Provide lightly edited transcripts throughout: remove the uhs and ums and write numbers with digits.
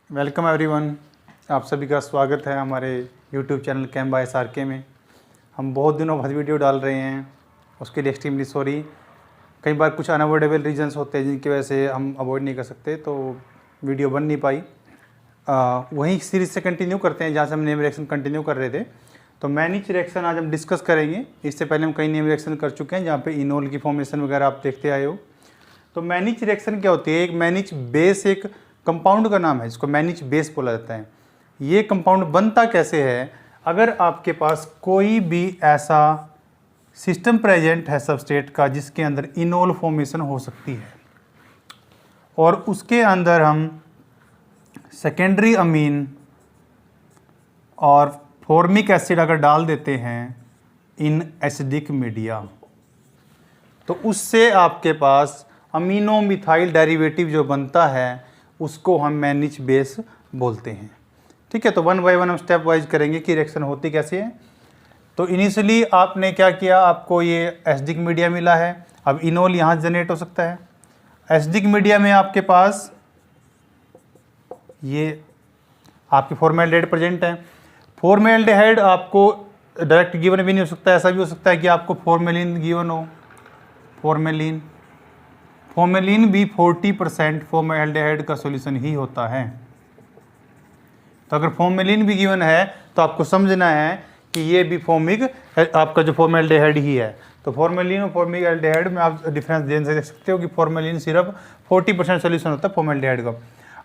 Welcome everyone, आप सभी का स्वागत है हमारे यूट्यूब चैनल कैम बाय SRK में। हम बहुत दिनों बाद वीडियो डाल रहे हैं, उसके लिए एक्सट्रीमली सॉरी। कई बार कुछ अनअवॉइडेबल रीजंस होते हैं जिनकी वजह से हम अवॉइड नहीं कर सकते, तो वीडियो बन नहीं पाई। वहीं सीरीज़ से कंटिन्यू करते हैं जहाँ से हम नेम रिएक्शन कंटिन्यू कर रहे थे। तो मैनिच रिएक्शन आज हम डिस्कस करेंगे। इससे पहले हम कई नेम रिएक्शन कर चुके हैं जहाँ पे इनोल की फॉर्मेशन वगैरह आप देखते आए हो। तो मैनिच रिएक्शन क्या होती है? एक मैनिच बेस एक कंपाउंड का नाम है जिसको मैनिच बेस बोला जाता है। ये कंपाउंड बनता कैसे है? अगर आपके पास कोई भी ऐसा सिस्टम प्रेजेंट है सबस्ट्रेट का जिसके अंदर इनोल फॉर्मेशन हो सकती है और उसके अंदर हम सेकेंडरी अमीन और फॉर्मिक एसिड अगर डाल देते हैं इन एसिडिक मीडिया, तो उससे आपके पास अमीनो मिथाइल डेरिवेटिव जो बनता है उसको हम मैनिच बेस बोलते हैं। ठीक है, तो वन बाय वन हम स्टेप वाइज करेंगे कि रिएक्शन होती कैसे है। तो इनिशियली आपने क्या किया, आपको ये एसिडिक मीडिया मिला है। अब इनोल यहाँ जनरेट हो सकता है। एसिडिक मीडिया में आपके पास ये आपके फॉर्मेल्डिहाइड प्रेजेंट है। फॉर्मेल्डिहाइड आपको डायरेक्ट गिवन भी नहीं हो सकता, ऐसा भी हो सकता है कि आपको फॉर्मेलिन गिवन हो। फॉर्मेलिन भी 40% फॉर्मेल्डिहाइड का सॉल्यूशन ही होता है। तो अगर फॉर्मेलिन भी गिवन है तो आपको समझना है कि ये भी फॉर्मिक आपका जो फॉर्मेल्डिहाइड ही है। तो फॉर्मेलिन और फॉर्मेल्डिहाइड में आप डिफरेंस देख सकते हो कि फॉर्मेलिन सिर्फ 40% सॉल्यूशन होता है फॉर्मेल्डिहाइड का।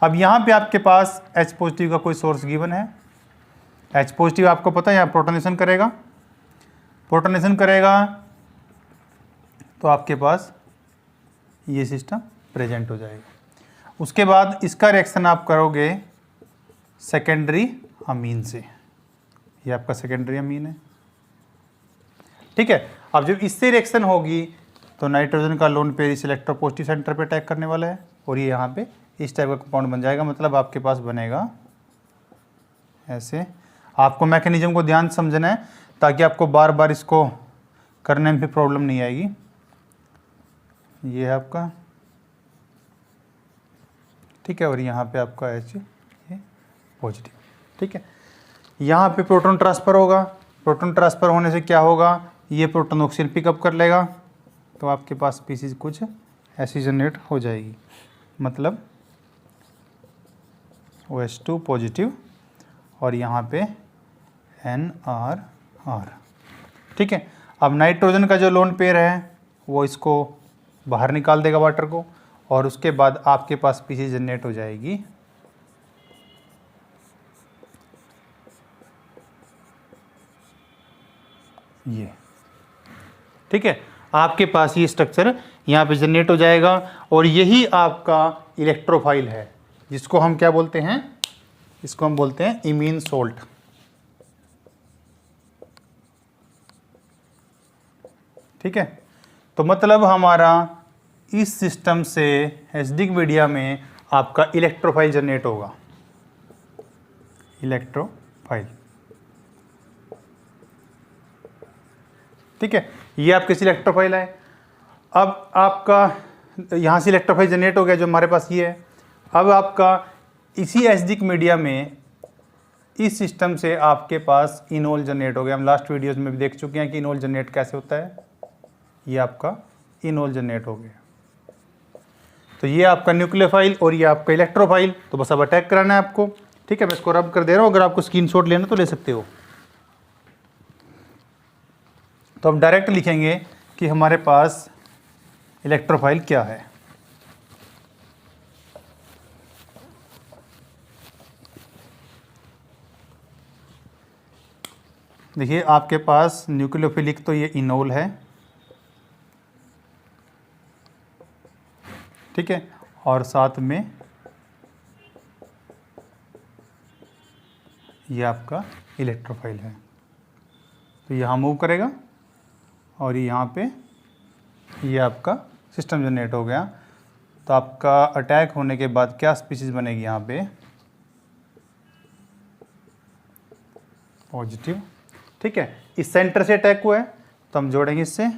अब यहाँ पे आपके पास H पॉजिटिव का कोई सोर्स गिवन है। H पॉजिटिव आपको पता है यहाँ प्रोटोनेशन करेगा तो आपके पास ये सिस्टम प्रेजेंट हो जाएगा। उसके बाद इसका रिएक्शन आप करोगे सेकेंडरी अमीन से। ये आपका सेकेंडरी अमीन है। ठीक है, अब जब इससे रिएक्शन होगी तो नाइट्रोजन का लोन पेयर इस इलेक्ट्रोपॉजिटिव सेंटर पे अटैक करने वाला है और ये यहाँ पे इस टाइप का कंपाउंड बन जाएगा। मतलब आपके पास बनेगा ऐसे। आपको मैकेनिज्म को ध्यान से समझना है ताकि आपको बार बार इसको करने में भी प्रॉब्लम नहीं आएगी। ये है आपका, ठीक है, और यहाँ पे आपका H ये पॉजिटिव। ठीक है, यहाँ पे प्रोटॉन ट्रांसफ़र होगा। प्रोटॉन ट्रांसफ़र होने से क्या होगा, ये प्रोटॉन ऑक्सीजन पिकअप कर लेगा तो आपके पास स्पीसीज कुछ ऐसी जनरेट हो जाएगी। मतलब OH2 पॉजिटिव और यहाँ पे NR। ठीक है, अब नाइट्रोजन का जो लोन पेयर है वो इसको बाहर निकाल देगा वाटर को और उसके बाद आपके पास स्पीसीज जनरेट हो जाएगी ये। ठीक है, आपके पास ये स्ट्रक्चर यहाँ पे जनरेट हो जाएगा और यही आपका इलेक्ट्रोफाइल है जिसको हम क्या बोलते हैं, इसको हम बोलते हैं इमीन सोल्ट। ठीक है, तो मतलब हमारा इस सिस्टम से एसिडिक मीडिया में आपका इलेक्ट्रोफाइल जनरेट होगा। इलेक्ट्रोफाइल, ठीक है, ये आपके इलेक्ट्रोफाइल है। अब आपका यहाँ से इलेक्ट्रोफाइल जनरेट हो गया जो हमारे पास ये है। अब आपका इसी एसिडिक मीडिया में इस सिस्टम से आपके पास इनोल जनरेट हो गया। हम लास्ट वीडियोस में भी देख चुके हैं कि इनोल जनरेट कैसे होता है। ये आपका इनोल जनरेट हो गया। तो ये आपका न्यूक्लियोफाइल और ये आपका इलेक्ट्रोफाइल। तो बस अब अटैक कराना है आपको। ठीक है, मैं इसको रब कर दे रहा हूँ, अगर आपको स्क्रीनशॉट लेना तो ले सकते हो। तो हम डायरेक्ट लिखेंगे कि हमारे पास इलेक्ट्रोफाइल क्या है। देखिए आपके पास न्यूक्लियोफिलिक तो ये इनोल है। ठीक है, और साथ में ये आपका इलेक्ट्रोफाइल है। तो यहाँ मूव करेगा और यहाँ पे ये आपका सिस्टम जनरेट हो गया। तो आपका अटैक होने के बाद क्या स्पीसीज बनेगी यहाँ पे, पॉजिटिव। ठीक है, इस सेंटर से अटैक हुआ है तो हम जोड़ेंगे इससे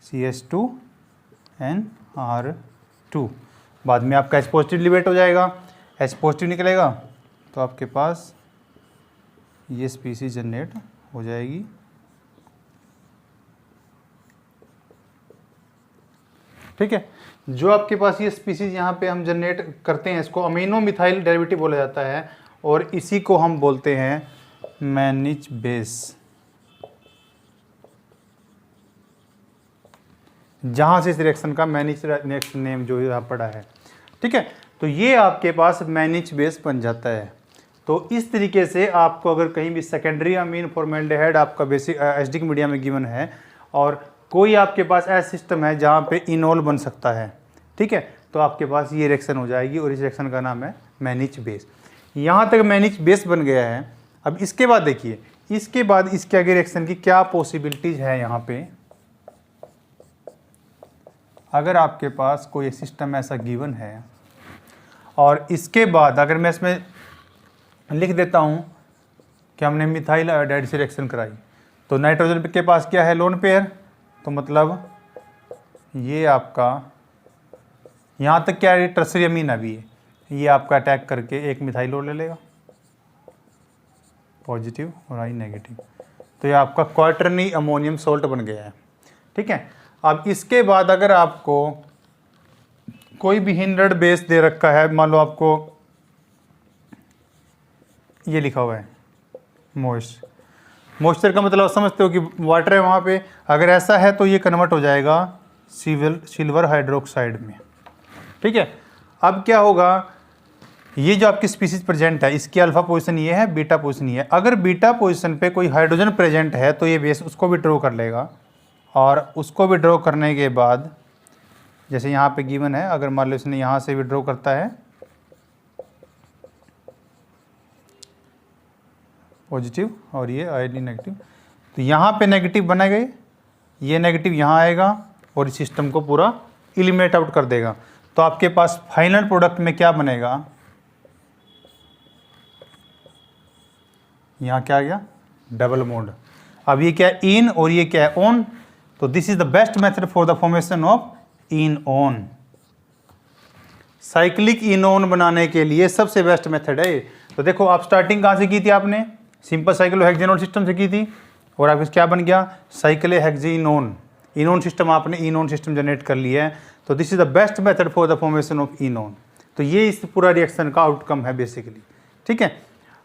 CH2NR2। बाद में आपका H पॉजिटिव लिबरेट हो जाएगा। H पॉजिटिव निकलेगा तो आपके पास ये स्पीसीज जनरेट हो जाएगी। ठीक है, जो आपके पास ये स्पीसीज यहाँ पे हम जनरेट करते हैं इसको अमीनो मिथाइल डेरिवेटिव बोला जाता है और इसी को हम बोलते हैं मैनिच बेस, जहाँ से इस रिएक्शन का मैनिच नेम जो यहाँ पड़ा है। ठीक है, तो ये आपके पास मैनिच बेस बन जाता है। तो इस तरीके से आपको अगर कहीं भी सेकेंडरी अमीन फॉर्मेल्डिहाइड आपका बेसिक एसिडिक मीडिया में गिवन है और कोई आपके पास ऐसा सिस्टम है जहाँ पे इनोल बन सकता है, ठीक है, तो आपके पास ये रिएक्शन हो जाएगी और इस रिएक्शन का नाम है मैनिच बेस। यहाँ तक मैनिच बेस बन गया है। अब इसके बाद देखिए, इसके बाद इसके आगे रिएक्शन की क्या पॉसिबिलिटीज है। यहाँ पे अगर आपके पास कोई सिस्टम ऐसा गिवन है और इसके बाद अगर मैं इसमें लिख देता हूँ कि हमने मिथाइल आयोडाइड से रिएक्शन कराई, तो नाइट्रोजन के पास क्या है, लोन पेयर, तो मतलब ये आपका यहाँ तक क्या है, टर्सरी अमीन अभी है, ये आपका अटैक करके एक मिथाइल और ले लेगा पॉजिटिव और आई नेगेटिव, तो ये आपका क्वार्टरनी अमोनियम सोल्ट बन गया है। ठीक है, अब इसके बाद अगर आपको कोई भी हिंड्रेड बेस दे रखा है, मान लो आपको ये लिखा हुआ है मॉइस्चर का मतलब समझते हो कि वाटर है वहाँ पे, अगर ऐसा है तो ये कन्वर्ट हो जाएगा सिल्वर हाइड्रोक्साइड में। ठीक है, अब क्या होगा, ये जो आपकी स्पीसीज प्रेजेंट है इसकी अल्फा पोजीशन ये है, बीटा पोजीशन ये है। अगर बीटा पोजीशन पे कोई हाइड्रोजन प्रेजेंट है तो ये बेस उसको भी ड्रॉ कर लेगा और उसको भी ड्रॉ करने के बाद जैसे यहाँ पे गिवन है, अगर मान लो इसने यहाँ से भी ड्रॉ करता है पॉजिटिव और ये आयोडीन नेगेटिव, तो यहाँ पे नेगेटिव बना गए, ये नेगेटिव यहाँ आएगा और इस सिस्टम को पूरा एलिमिनेट आउट कर देगा। तो आपके पास फाइनल प्रोडक्ट में क्या बनेगा, यहाँ क्या आ गया, डबल बॉन्ड। अब ये क्या है, इन और ये क्या है, ऑन, तो this is the best method for the formation of in on. Cyclic इनोन बनाने के लिए सबसे बेस्ट मेथड है। तो देखो आप स्टार्टिंग कहाँ से की थी, आपने सिंपल साइक्लोहेक्सेनोन सिस्टम से की थी और आपके क्या बन गया, साइक्लोहेक्सेनोन इनोन सिस्टम, आपने इनोन सिस्टम जनरेट कर लिया है। तो this is the best method for the formation of इनोन। तो ये इस पूरा रिएक्शन का आउटकम है बेसिकली। ठीक है,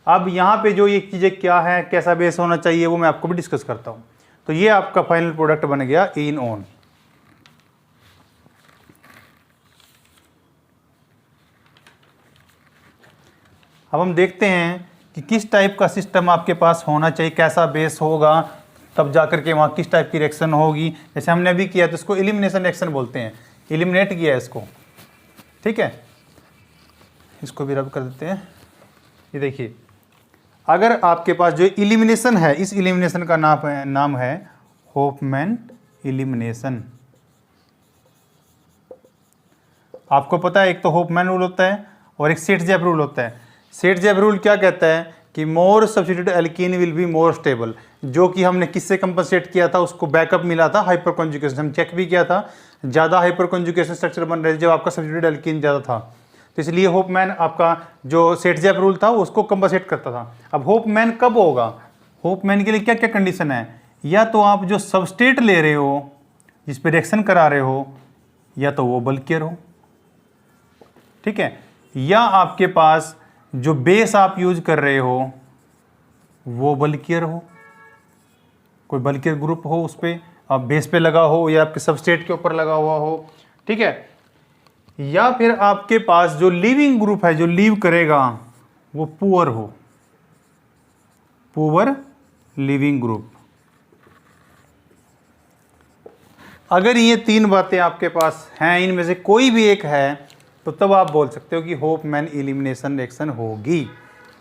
अब यहाँ पे जो ये चीज़ें क्या है, कैसा बेस होना चाहिए, वो मैं आपको भी डिस्कस करता हूँ। तो ये आपका फाइनल प्रोडक्ट बन गया इनोन। अब हम देखते हैं कि किस टाइप का सिस्टम आपके पास होना चाहिए, कैसा बेस होगा, तब जा करके वहाँ किस टाइप की रिएक्शन होगी। जैसे हमने अभी किया तो इसको एलिमिनेशन रिएक्शन बोलते हैं, एलिमिनेट किया है इसको। ठीक है, इसको भी रब कर देते हैं। ये देखिए, अगर आपके पास जो एलिमिनेशन है, इस एलिमिनेशन का नाम है होफमैन एलिमिनेशन। आपको पता है एक तो होफमैन रूल होता है और एक सेट-जैप रूल होता है। सेट-जैप रूल क्या कहता है कि मोर substituted alkene will be more stable, जो कि हमने किससे कंपनसेट किया था, उसको बैकअप मिला था हाइपर कॉन्जुगेशन। हम चेक भी किया था, ज़्यादा हाइपर कॉन्जुगेशन स्ट्रक्चर बन रहे थे जब आपका सब्स्टिट्यूटेड एल्कीन ज़्यादा था। तो इसलिए होफमैन आपका जो सेट-जैप रूल था उसको कंपनसेट करता था। अब होफमैन कब होगा, होफमैन के लिए क्या क्या कंडीशन है, या तो आप जो सबस्ट्रेट ले रहे हो, जिस पे रिएक्शन करा रहे हो, या तो वो बल्कियर हो, ठीक है, या आपके पास जो बेस आप यूज कर रहे हो वो बल्कियर हो, कोई बल्कियर ग्रुप हो उस पर आप बेस पे लगा हो या आपके सबस्ट्रेट के ऊपर लगा हुआ हो। ठीक है, या फिर आपके पास जो लीविंग ग्रुप है, जो लीव करेगा, वो पुअर हो, पुअर लीविंग ग्रुप। अगर ये तीन बातें आपके पास हैं, इनमें से कोई भी एक है, तो तब आप बोल सकते हो कि होफमैन एलिमिनेशन रिएक्शन होगी।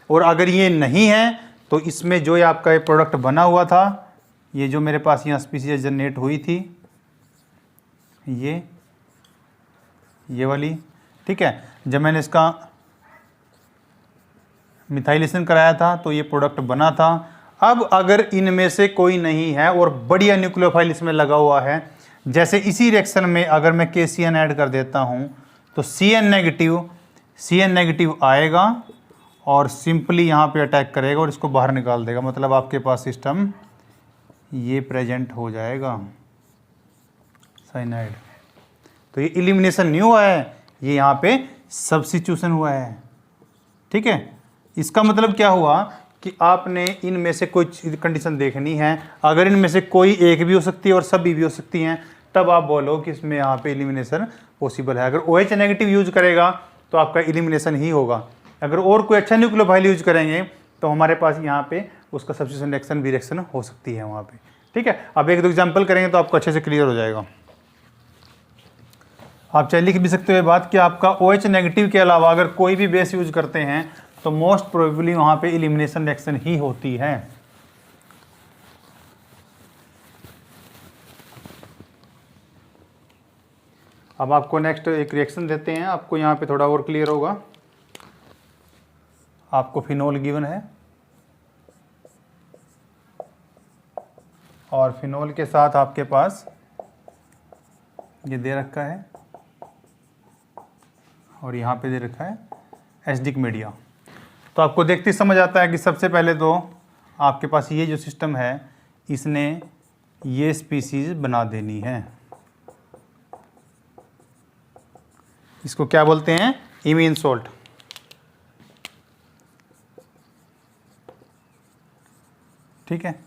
और अगर ये नहीं है तो इसमें जो ये आपका ये प्रोडक्ट बना हुआ था, ये जो मेरे पास यहाँ स्पीसीज जनरेट हुई थी, ये वाली, ठीक है, जब मैंने इसका मिथाइलेशन कराया था तो ये प्रोडक्ट बना था। अब अगर इनमें से कोई नहीं है और बढ़िया न्यूक्लियोफाइल इसमें लगा हुआ है, जैसे इसी रिएक्शन में अगर मैं KCN ऐड कर देता हूँ तो CN नेगेटिव Cn नेगेटिव आएगा और सिंपली यहाँ पे अटैक करेगा और इसको बाहर निकाल देगा, मतलब आपके पास सिस्टम ये प्रेजेंट हो जाएगा साइनाइड। तो ये इलिमिनेशन नहीं हुआ है, ये यहाँ पे सब्स्टिट्यूशन हुआ है। ठीक है, इसका मतलब क्या हुआ कि आपने इनमें से कोई कंडीशन देखनी है, अगर इनमें से कोई एक भी हो सकती है और सभी भी हो सकती हैं, तब आप बोलो कि इसमें यहाँ पे इलिमिनेशन पॉसिबल है। अगर OH नेगेटिव यूज करेगा तो आपका इलिमिनेशन ही होगा। अगर और कोई अच्छा न्यूक्लियोफाइल यूज करेंगे तो हमारे पास यहाँ पे उसका सब्स्टिट्यूशन रिएक्शन भी रिएक्शन हो सकती है वहाँ पे। ठीक है, अब एक दो एग्जाम्पल करेंगे तो आपको अच्छे से क्लियर हो जाएगा। आप चाहे लिख भी सकते हो ये बात कि आपका OH नेगेटिव के अलावा अगर कोई भी बेस यूज करते हैं तो मोस्ट प्रोबेबली वहाँ पे इलिमिनेशन रिएक्शन ही होती है। अब आपको नेक्स्ट एक रिएक्शन देते हैं, आपको यहाँ पे थोड़ा और क्लियर होगा। आपको फिनोल गिवन है और फिनोल के साथ आपके पास ये दे रखा है और यहाँ पे दे रखा है एसिडिक मीडिया। तो आपको देखते ही समझ आता है कि सबसे पहले तो आपके पास ये जो सिस्टम है इसने ये स्पीसीज बना देनी है। इसको क्या बोलते हैं? Imine salt. ठीक है,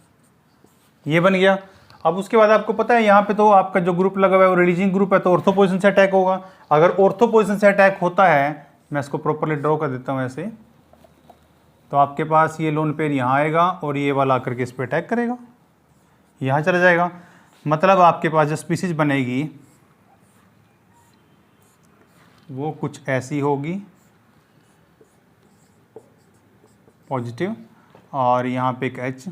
ये बन गया। अब उसके बाद आपको पता है यहाँ पे तो आपका जो ग्रुप लगा हुआ है वो रिलीजिंग ग्रुप है, तो ऑर्थो पोजीशन से अटैक होगा। अगर ऑर्थो पोजीशन से अटैक होता है, मैं इसको प्रॉपरली ड्रॉ कर देता हूँ ऐसे, तो आपके पास ये लोन पेयर यहाँ आएगा और ये वाला आकर के इस पर अटैक करेगा, यहाँ चला जाएगा। मतलब आपके पास जो स्पीसीज बनेगी वो कुछ ऐसी होगी पॉजिटिव, और यहाँ पे एक H,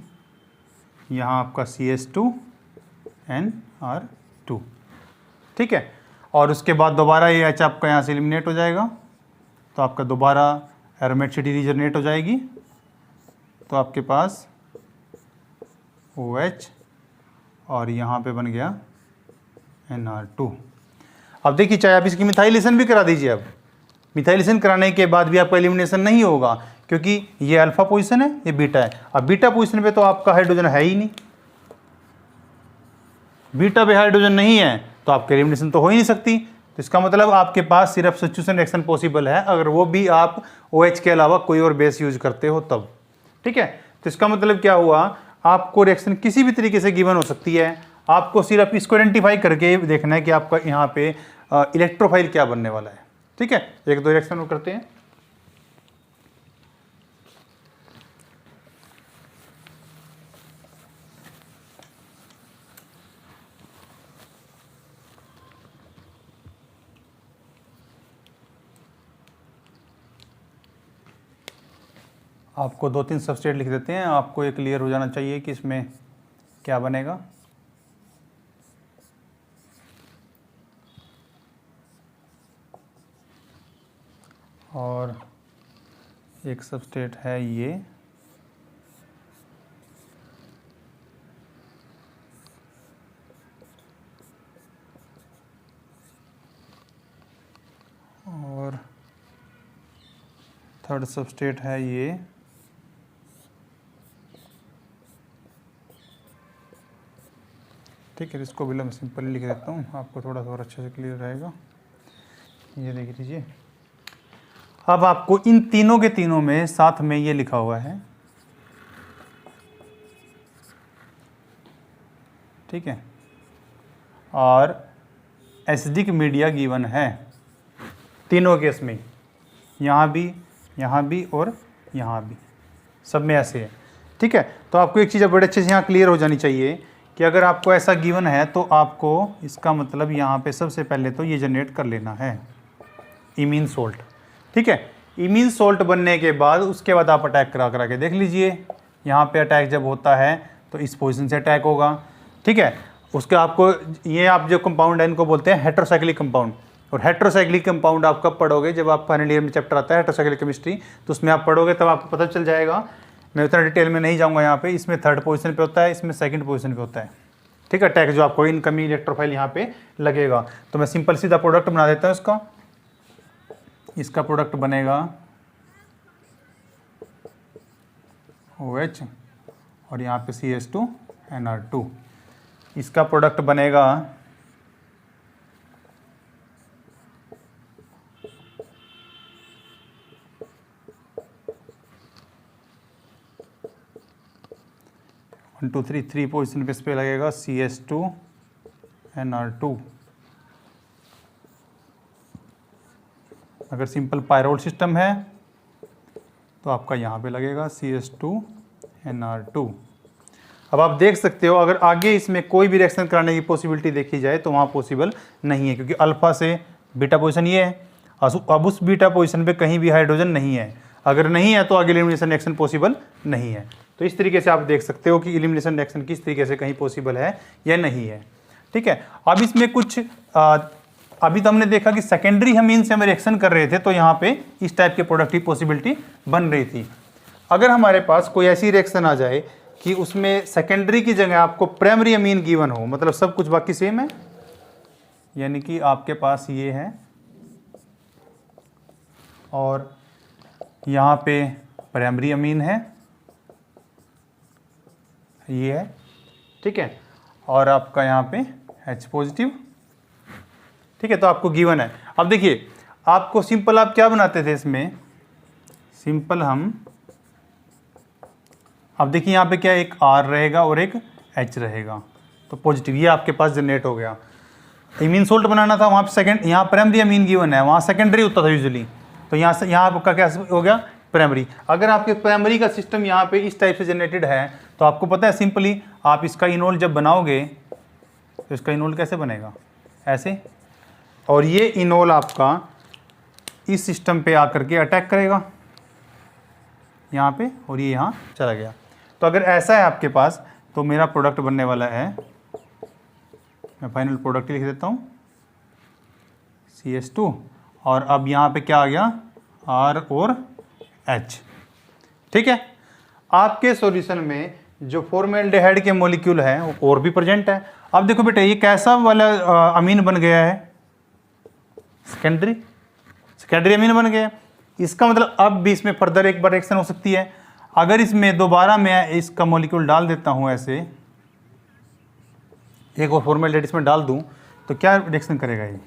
यहाँ आपका CH2NR2। ठीक है, और उसके बाद दोबारा ये H आपका यहाँ से एलिमिनेट हो जाएगा, तो आपका दोबारा एरोमेटिसिटी रीजनरेट हो जाएगी, तो आपके पास OH और यहाँ पे बन गया NR2। अब देखिए, चाहे आप इसकी मिथाइलेशन भी करा दीजिए, अब मिथाइलेशन कराने के बाद भी आपका एलिमिनेशन नहीं होगा, क्योंकि ये अल्फा पोजीशन है, ये बीटा है। अब बीटा पोजीशन पे तो आपका हाइड्रोजन है ही नहीं, बीटा पे हाइड्रोजन नहीं है तो आपकी एलिमिनेशन तो हो ही नहीं सकती। तो इसका मतलब आपके पास सिर्फ सब्स्टिट्यूशन रिएक्शन पॉसिबल है, अगर वो भी आप OH के अलावा कोई और बेस यूज करते हो तब। ठीक है, तो इसका मतलब क्या हुआ, आपको रिएक्शन किसी भी तरीके से गिवन हो सकती है, आपको सिर्फ इसको आइडेंटिफाई करके देखना है कि आपका यहाँ पे इलेक्ट्रोफाइल क्या बनने वाला है। ठीक है, एक दो रिएक्शन करते हैं। आपको दो तीन सबस्ट्रेट लिख देते हैं, आपको ये क्लियर हो जाना चाहिए कि इसमें क्या बनेगा। और एक सबस्ट्रेट है ये, और थर्ड सबस्ट्रेट है ये, ठीक है। इसको भी मैं सिंपली लिख देता हूँ, आपको थोड़ा सा और अच्छे से क्लियर रहेगा। ये देख लीजिए, अब आपको इन तीनों के तीनों में साथ में ये लिखा हुआ है, ठीक है, और एसिडिक मीडिया गिवन है तीनों केस में, यहाँ भी और यहाँ भी, सब में ऐसे है। ठीक है, तो आपको एक चीज़ बड़े अच्छे से यहाँ क्लियर हो जानी चाहिए कि अगर आपको ऐसा गिवन है तो आपको इसका मतलब यहाँ पे सबसे पहले तो ये जनरेट कर लेना है इमीन सोल्ट। ठीक है, इमीन सोल्ट बनने के बाद उसके बाद आप अटैक करा के देख लीजिए, यहाँ पे अटैक जब होता है तो इस पोजीशन से अटैक होगा। ठीक है, उसके आपको ये आप जो कंपाउंड है इनको बोलते हैं हेट्रोसाइक्लिक कंपाउंड, और हेट्रोसाइक्लिक कंपाउंड आप कब पढ़ोगे, जब आप फाइनल ईयर में चैप्टर आता है हेट्रोसाइक्लिक केमिस्ट्री, तो उसमें आप पढ़ोगे तब आपको पता चल जाएगा। मैं उतना डिटेल में नहीं जाऊँगा यहाँ पे। इसमें थर्ड पोजीशन पे होता है, इसमें सेकंड पोजीशन पे होता है। ठीक है, अटैक जो आपको इनकमिंग इलेक्ट्रोफाइल यहाँ पे लगेगा, तो मैं सिंपल सीधा प्रोडक्ट बना देता हूँ इसका। इसका प्रोडक्ट बनेगा OH और यहाँ पे CH2NR2। इसका प्रोडक्ट बनेगा वन टू थ्री पोजिशन पे इस पे लगेगा CH2NR2। अगर सिंपल पायरोल सिस्टम है तो आपका यहाँ पे लगेगा CH2NR2। अब आप देख सकते हो अगर आगे इसमें कोई भी रिएक्शन कराने की पॉसिबिलिटी देखी जाए तो वहाँ पॉसिबल नहीं है, क्योंकि अल्फा से बीटा पोजीशन ये है। अब उस बीटा पोजीशन पे कहीं भी हाइड्रोजन नहीं है। अगर नहीं है तो आगे एलिमिनेशन रिएक्शन पॉसिबल नहीं है। तो इस तरीके से आप देख सकते हो कि एलिमिनेशन रिएक्शन किस तरीके से कहीं पॉसिबल है या नहीं है। ठीक है, अब इसमें कुछ अभी तो हमने देखा कि सेकेंडरी अमीन से हम रिएक्शन कर रहे थे तो यहाँ पे इस टाइप के प्रोडक्ट की पॉसिबिलिटी बन रही थी। अगर हमारे पास कोई ऐसी रिएक्शन आ जाए कि उसमें सेकेंडरी की जगह आपको प्राइमरी अमीन गिवन हो, मतलब सब कुछ बाकी सेम है, यानी कि आपके पास ये है और यहाँ पे प्राइमरी अमीन है, ये है, ठीक है, और आपका यहाँ पे H पॉजिटिव, ठीक है, तो आपको गिवन है। अब देखिए आपको सिंपल आप क्या बनाते थे इसमें, सिंपल हम अब देखिए यहाँ पे क्या एक R रहेगा और एक H रहेगा, तो पॉजिटिव ये आपके पास जनरेट हो गया। इमीन सोल्ट बनाना था, वहाँ पे सेकेंड, यहाँ प्राइमरी अमीन गिवन है, वहाँ सेकेंडरी होता था यूजुअली, तो यहाँ से यहाँ आपका क्या हो गया प्राइमरी। अगर आपके प्राइमरी का सिस्टम यहाँ पे इस टाइप से जनरेटेड है तो आपको पता है सिंपली आप इसका इनोल जब बनाओगे तो इसका इनोल कैसे बनेगा, ऐसे, और ये इनोल आपका इस सिस्टम पे आकर के अटैक करेगा यहाँ पे और ये यहाँ चला गया। तो अगर ऐसा है आपके पास तो मेरा प्रोडक्ट बनने वाला है, मैं फाइनल प्रोडक्ट लिख देता हूँ CH2 और अब यहाँ पे क्या आ गया R और H। ठीक है, आपके सॉल्यूशन में जो फॉर्मेल्डिहाइड के मॉलिक्यूल है वो और भी प्रेजेंट है। अब देखो बेटा ये कैसा वाला अमीन बन गया है, सेकेंडरी अमीन बन गया। इसका मतलब अब भी इसमें फर्दर एक बार रिएक्शन हो सकती है। अगर इसमें दोबारा मैं इसका मॉलिक्यूल डाल देता हूं, ऐसे एक और फॉर्मेल्डिहाइड इसमें डाल दूं तो क्या रिएक्शन करेगा ये,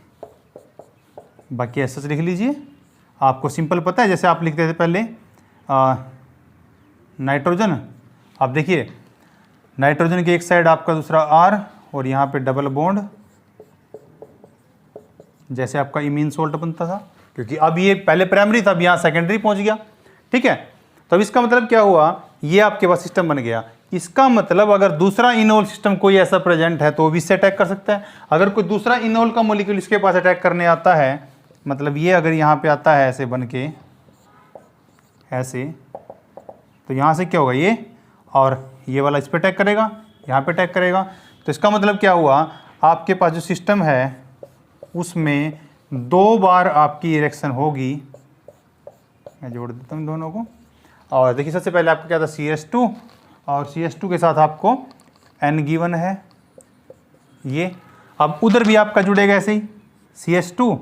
बाकी ऐसा लिख लीजिए। आपको सिंपल पता है, जैसे आप लिखते थे पहले नाइट्रोजन, अब देखिए नाइट्रोजन की एक साइड आपका दूसरा R और यहाँ पे डबल बॉन्ड, जैसे आपका इमीन सोल्ट बनता था, क्योंकि अब ये पहले प्राइमरी था, अब यहाँ सेकेंडरी पहुँच गया। ठीक है, तो अब इसका मतलब क्या हुआ, ये आपके पास सिस्टम बन गया। इसका मतलब अगर दूसरा इनोल सिस्टम कोई ऐसा प्रेजेंट है तो वो भी इससे अटैक कर सकता है। अगर कोई दूसरा इनोल का मॉलिक्यूल इसके पास अटैक करने आता है, मतलब ये अगर यहाँ पे आता है ऐसे बन के ऐसे, तो यहाँ से क्या होगा ये, और ये वाला इस पर अटैक करेगा, यहाँ पे अटैक करेगा। तो इसका मतलब क्या हुआ, आपके पास जो सिस्टम है उसमें दो बार आपकी रिएक्शन होगी। मैं जोड़ देता हूँ दोनों को। और देखिए सबसे पहले आपका क्या था CH2 और CH2 के साथ आपको N गिवन है ये। अब उधर भी आपका जुड़ेगा ऐसे ही CH2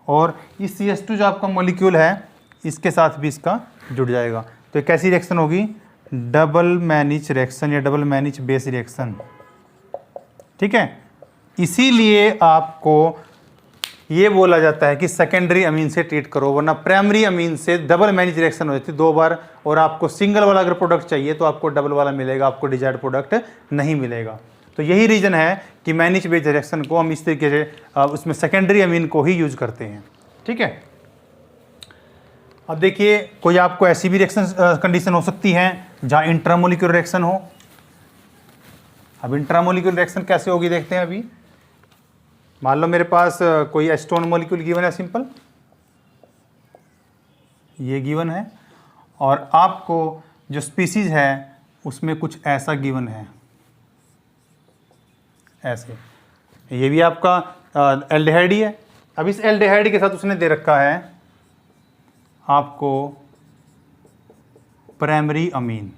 और इस CH2 जो आपका मॉलिक्यूल है इसके साथ भी इसका जुड़ जाएगा। तो एक कैसी रिएक्शन होगी, डबल मैनिच रिएक्शन या डबल मैनिच बेस रिएक्शन। ठीक है, इसीलिए आपको ये बोला जाता है कि सेकेंडरी अमीन से ट्रीट करो, वरना प्राइमरी अमीन से डबल मैनिच रिएक्शन हो जाती है दो बार, और आपको सिंगल वाला अगर प्रोडक्ट चाहिए तो आपको डबल वाला मिलेगा, आपको डिजायर्ड प्रोडक्ट नहीं मिलेगा। तो यही रीज़न है कि मैनिच बेस रिएक्शन को हम इस तरीके से उसमें सेकेंडरी अमीन को ही यूज करते हैं। ठीक है, अब देखिए कोई आपको ऐसी भी रिएक्शन कंडीशन हो सकती है जहाँ इंट्रामोलिक्यूलर रिएक्शन हो। अब इंट्रामोलिक्यूलर रिएक्शन कैसे होगी देखते हैं। अभी मान लो मेरे पास कोई एस्टोन मॉलिक्यूल गिवन है, सिंपल ये गिवन है, और आपको जो स्पीसीज है उसमें कुछ ऐसा गिवन है, ऐसे, ये भी आपका एल्डिहाइड ही है। अब इस एल्डिहाइड के साथ उसने दे रखा है आपको प्राइमरी अमीन,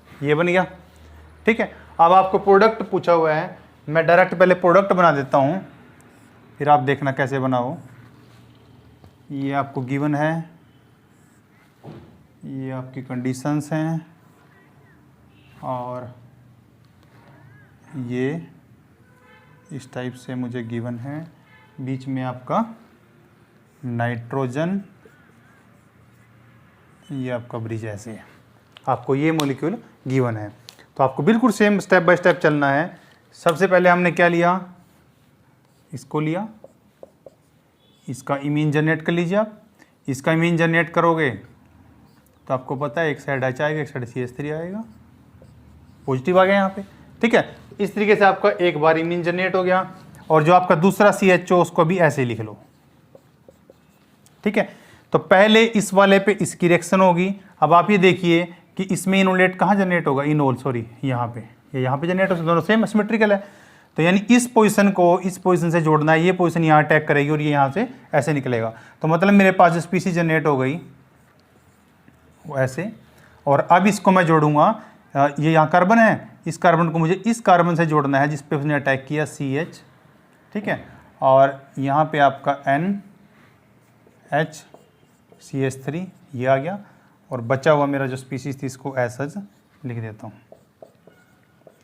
ये बन गया। ठीक है, अब आपको प्रोडक्ट पूछा हुआ है, मैं डायरेक्ट पहले प्रोडक्ट बना देता हूँ, फिर आप देखना कैसे बनाओ। ये आपको गिवन है, ये आपकी कंडीशंस हैं, और ये इस टाइप से मुझे गिवन है। बीच में आपका नाइट्रोजन, ये आपका ब्रिज ऐसे है, आपको ये मॉलिक्यूल गिवन है। तो आपको बिल्कुल सेम स्टेप बाय स्टेप चलना है। सबसे पहले हमने क्या लिया, इसको लिया, इसका इमीन जनरेट कर लीजिए आप। इसका इमीन जनरेट करोगे तो आपको पता है एक साइड H आएगा, एक साइड CH3 आएगा, पॉजिटिव आ गया यहाँ पे, ठीक है। इस तरीके से आपका एक बार इमीन जनरेट हो गया, और जो आपका दूसरा CHO उसको भी ऐसे ही लिख लो, ठीक है। तो पहले इस वाले पे इसकी रिएक्शन होगी। अब आप ये देखिए कि इसमें इनोलेट कहाँ जनरेट होगा, इनोल सॉरी यहाँ पे, ये यहाँ पे जनरेट हो, दोनों सेम सिमेट्रिकल है। तो यानी इस पोजीशन को इस पोजीशन से जोड़ना है, ये पोजीशन यहाँ अटैक करेगी और ये यहाँ से ऐसे निकलेगा। तो मतलब मेरे पास जो स्पीसीज जनरेट हो गई वो ऐसे, और अब इसको मैं जोड़ूंगा, ये यहाँ कार्बन है, इस कार्बन को मुझे इस कार्बन से जोड़ना है जिस पे उसने अटैक किया CH, ठीक है। और यहाँ पे आपका NH CH3 ये आ गया, और बचा हुआ मेरा जो स्पीसीज थी इसको ऐसा लिख देता हूँ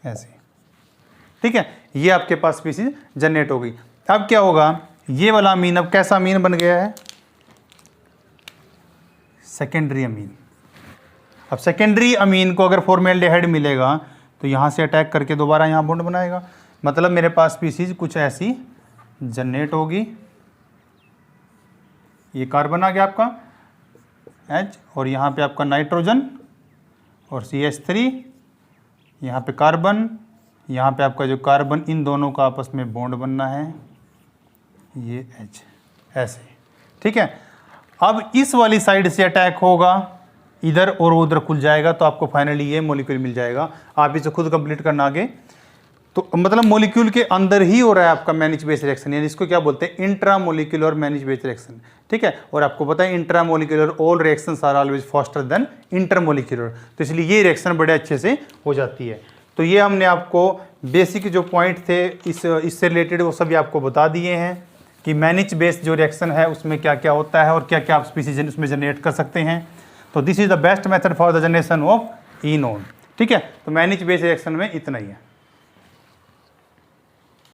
ऐसे, ठीक है। ये आपके पास स्पीसीज जनरेट हो गई। अब क्या होगा, ये वाला अमीन अब कैसा अमीन बन गया है, सेकेंडरी अमीन। अब सेकेंडरी अमीन को अगर फॉर्मेल्डिहाइड मिलेगा तो यहाँ से अटैक करके दोबारा यहाँ बॉन्ड बनाएगा। मतलब मेरे पास स्पीसीज कुछ ऐसी जनरेट होगी। ये कार्बन आ गया आपका H, और यहाँ पे आपका नाइट्रोजन और CH3, यहाँ पे कार्बन, यहाँ पे आपका जो कार्बन, इन दोनों का आपस में बॉन्ड बनना है, ये H ऐसे, ठीक है। अब इस वाली साइड से अटैक होगा, इधर और उधर खुल जाएगा, तो आपको फाइनली ये मॉलिक्यूल मिल जाएगा। आप इसे खुद कंप्लीट करना आगे। तो मतलब मॉलिक्यूल के अंदर ही हो रहा है आपका मैनिच बेस रिएक्शन, यानी इसको क्या बोलते हैं, intramolecular Mannich base reaction, ठीक है। और आपको पता है intramolecular all reactions are always faster than intermolecular, तो इसलिए ये रिएक्शन बड़े अच्छे से हो जाती है। तो ये हमने आपको बेसिक जो पॉइंट थे इससे रिलेटेड वो सभी आपको बता दिए हैं कि मैनिच बेस जो रिएक्शन है उसमें क्या क्या होता है और क्या क्या आप स्पीसीज उसमें जनरेट कर सकते हैं। तो this is the best method for the generation of इनोन, ठीक है। तो मैनिच बेस रिएक्शन में इतना ही है।